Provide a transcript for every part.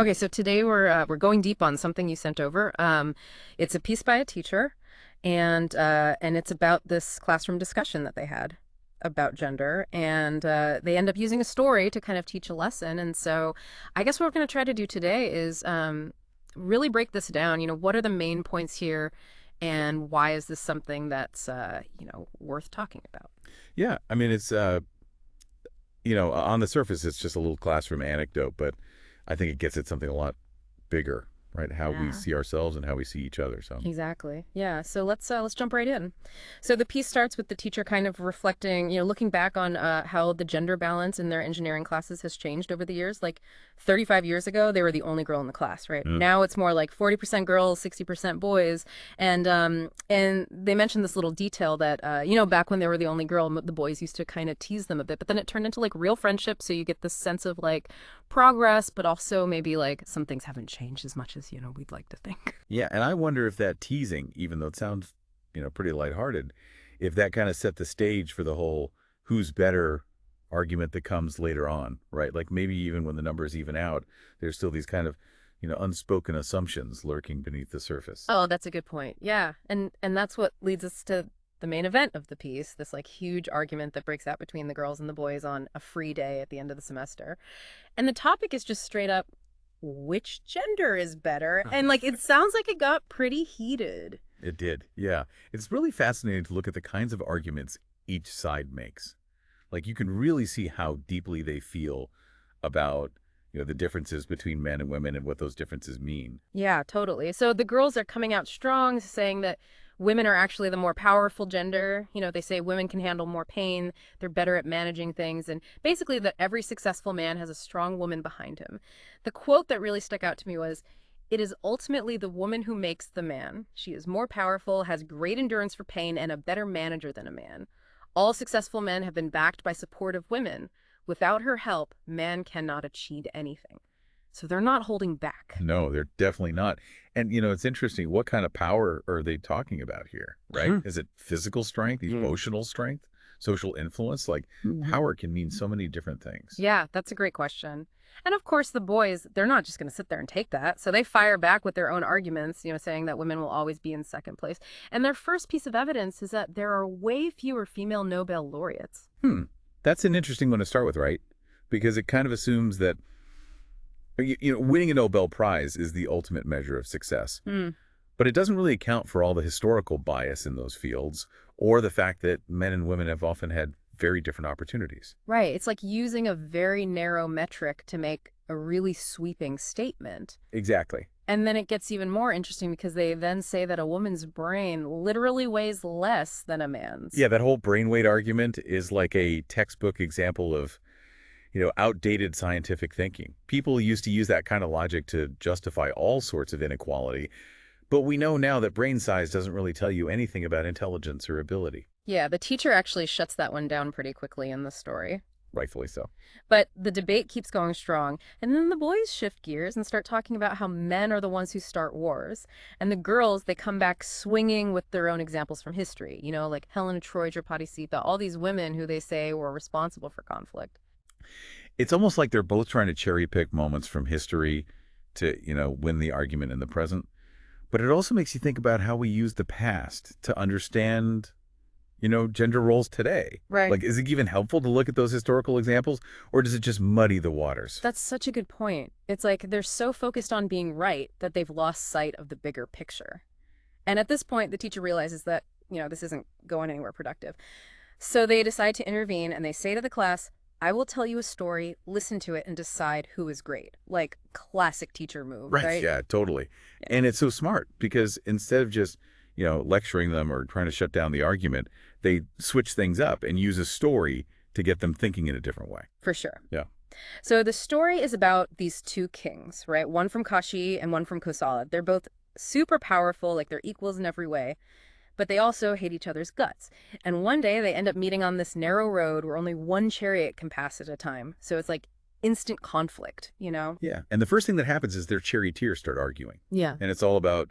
Okay, so today we're going deep on something you sent over. It's a piece by a teacher, and it's about this classroom discussion that they had about gender, and they end up using a story to kind of teach a lesson. And so, I guess what we're going to try to do today is really break this down. What are the main points here, and why is this something that's worth talking about? Yeah, I mean, on the surface, it's just a little classroom anecdote, but I think it gets at something a lot bigger, right? How we Yeah. see ourselves and how we see each other. So, Exactly. Yeah. So let's jump right in. So the piece starts with the teacher kind of reflecting, looking back on how the gender balance in their engineering classes has changed over the years. Like 35 years ago, they were the only girl in the class, right? yeah. Now it's more like 40% girls, 60% boys. And they mentioned this little detail that back when they were the only girl, the boys used to kind of tease them a bit, but then it turned into like real friendship. So you get this sense of like progress, but also maybe like some things haven't changed as much as we'd like to think. Yeah, and I wonder if that teasing, even though it sounds, pretty lighthearted, if that kind of set the stage for the whole who's better argument that comes later on, right? Like maybe even when the numbers even out, there's still these kind of, unspoken assumptions lurking beneath the surface. Oh, that's a good point. Yeah. And that's what leads us to the main event of the piece, this like huge argument that breaks out between the girls and the boys on a free day at the end of the semester. And the topic is just straight up which gender is better? And like it sounds like it got pretty heated. It did, yeah. It's really fascinating to look at the kinds of arguments each side makes. Like you can really see how deeply they feel about, the differences between men and women and what those differences mean. Yeah, totally. So the girls are coming out strong, saying that women are actually the more powerful gender. They say women can handle more pain, they're better at managing things, and basically that every successful man has a strong woman behind him. The quote that really stuck out to me was, "It is ultimately the woman who makes the man. She is more powerful, has great endurance for pain, and a better manager than a man. All successful men have been backed by supportive women. Without her help, man cannot achieve anything." So they're not holding back. No, they're definitely not. And, it's interesting. What kind of power are they talking about here, right? Is it physical strength, emotional strength, social influence? Like power can mean so many different things. Yeah, that's a great question. And of course, the boys, they're not just going to sit there and take that. So they fire back with their own arguments, saying that women will always be in second place. And their first piece of evidence is that there are way fewer female Nobel laureates. Hmm. That's an interesting one to start with, right? Because it kind of assumes that, winning a Nobel Prize is the ultimate measure of success. Hmm. But it doesn't really account for all the historical bias in those fields or the fact that men and women have often had very different opportunities. Right. It's like using a very narrow metric to make a really sweeping statement. Exactly. And then it gets even more interesting because they then say that a woman's brain literally weighs less than a man's. Yeah, that whole brain weight argument is like a textbook example of, outdated scientific thinking. People used to use that kind of logic to justify all sorts of inequality, but we know now that brain size doesn't really tell you anything about intelligence or ability. Yeah, the teacher actually shuts that one down pretty quickly in the story. Rightfully so. But the debate keeps going strong. And then the boys shift gears and start talking about how men are the ones who start wars. And the girls, they come back swinging with their own examples from history, like Helen of Troy, Draupadi Sita, all these women who they say were responsible for conflict. It's almost like they're both trying to cherry pick moments from history to, win the argument in the present. But it also makes you think about how we use the past to understand, gender roles today. Right. Like, is it even helpful to look at those historical examples, or does it just muddy the waters? That's such a good point. It's like they're so focused on being right that they've lost sight of the bigger picture. And at this point, the teacher realizes that, this isn't going anywhere productive. So they decide to intervene and they say to the class, "I will tell you a story, listen to it, and decide who is great." Like classic teacher move, Right. right? Yeah, totally. Yeah. And it's so smart because instead of just, lecturing them or trying to shut down the argument, they switch things up and use a story to get them thinking in a different way. For sure. Yeah. So the story is about these two kings, right? One from Kashi and one from Kosala. They're both super powerful, like they're equals in every way, but they also hate each other's guts. And one day they end up meeting on this narrow road where only one chariot can pass at a time. So it's like instant conflict? Yeah. And the first thing that happens is their charioteers start arguing. Yeah. And it's all about,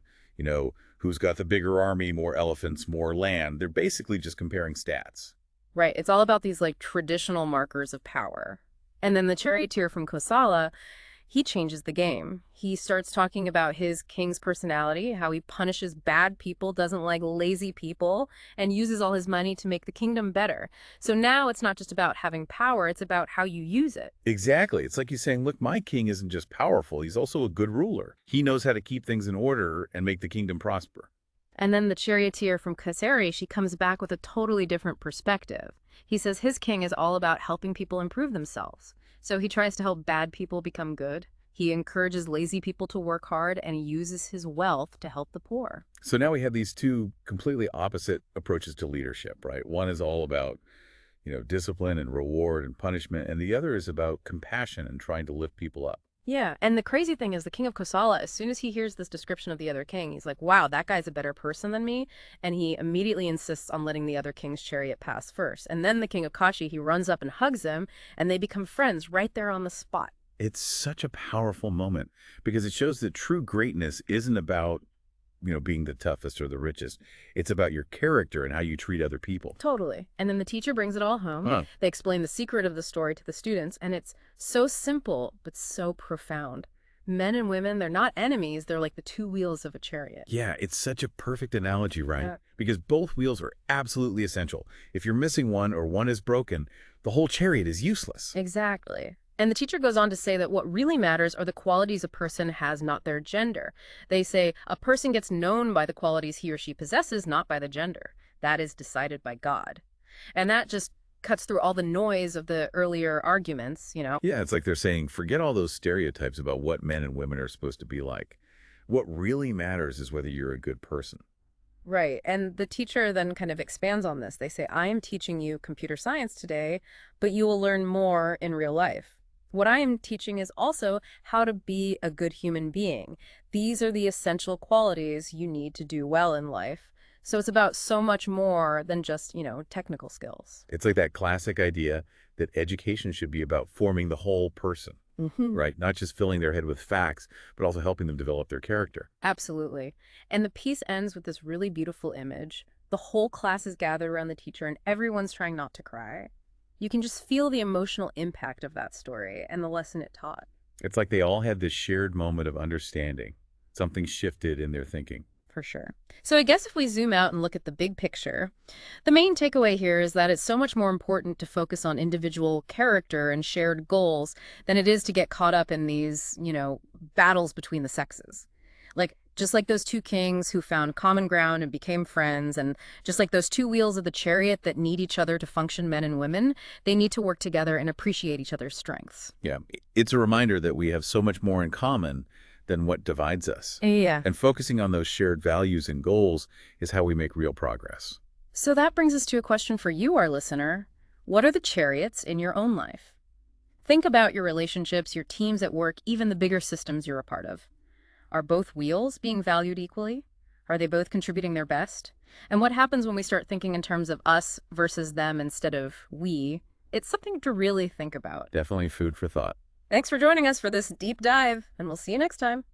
who's got the bigger army, more elephants, more land. They're basically just comparing stats. Right. It's all about these like traditional markers of power. And then the charioteer from Kosala, he changes the game. He starts talking about his king's personality, how he punishes bad people, doesn't like lazy people, and uses all his money to make the kingdom better. So now it's not just about having power, it's about how you use it. Exactly. It's like he's saying, look, my king isn't just powerful, he's also a good ruler. He knows how to keep things in order and make the kingdom prosper. And then the charioteer from Caesarea, she comes back with a totally different perspective. He says his king is all about helping people improve themselves. So he tries to help bad people become good. He encourages lazy people to work hard, and he uses his wealth to help the poor. So now we have these two completely opposite approaches to leadership, right? One is all about, discipline and reward and punishment, and the other is about compassion and trying to lift people up. Yeah, and the crazy thing is the king of Kosala, as soon as he hears this description of the other king, he's like, wow, that guy's a better person than me. And he immediately insists on letting the other king's chariot pass first. And then the king of Kashi, he runs up and hugs him, and they become friends right there on the spot. It's such a powerful moment because it shows that true greatness isn't about, being the toughest or the richest. It's about your character and how you treat other people. Totally. And then the teacher brings it all home. Huh. They explain the secret of the story to the students, and it's so simple, but so profound. Men and women, they're not enemies. They're like the two wheels of a chariot. Yeah, it's such a perfect analogy, right? Yeah. Because both wheels are absolutely essential. If you're missing one or one is broken, the whole chariot is useless. Exactly. And the teacher goes on to say that what really matters are the qualities a person has, not their gender. They say a person gets known by the qualities he or she possesses, not by the gender. That is decided by God. And that just cuts through all the noise of the earlier arguments. Yeah, it's like they're saying, forget all those stereotypes about what men and women are supposed to be like. What really matters is whether you're a good person. Right. And the teacher then kind of expands on this. They say, I am teaching you computer science today, but you will learn more in real life. What I am teaching is also how to be a good human being. These are the essential qualities you need to do well in life. So it's about so much more than just technical skills. It's like that classic idea that education should be about forming the whole person, Hmm. right? Not just filling their head with facts, but also helping them develop their character. Absolutely. And the piece ends with this really beautiful image. The whole class is gathered around the teacher and everyone's trying not to cry. You can just feel the emotional impact of that story and the lesson it taught. It's like they all had this shared moment of understanding. Something shifted in their thinking. For sure. So I guess if we zoom out and look at the big picture, the main takeaway here is that it's so much more important to focus on individual character and shared goals than it is to get caught up in these battles between the sexes. Just like those two kings who found common ground and became friends, and just like those two wheels of the chariot that need each other to function, men and women, they need to work together and appreciate each other's strengths. Yeah, it's a reminder that we have so much more in common than what divides us. Yeah. And focusing on those shared values and goals is how we make real progress. So that brings us to a question for you, our listener. What are the chariots in your own life? Think about your relationships, your teams at work, even the bigger systems you're a part of. Are both wheels being valued equally? Are they both contributing their best? And what happens when we start thinking in terms of us versus them instead of we? It's something to really think about. Definitely food for thought. Thanks for joining us for this deep dive, and we'll see you next time.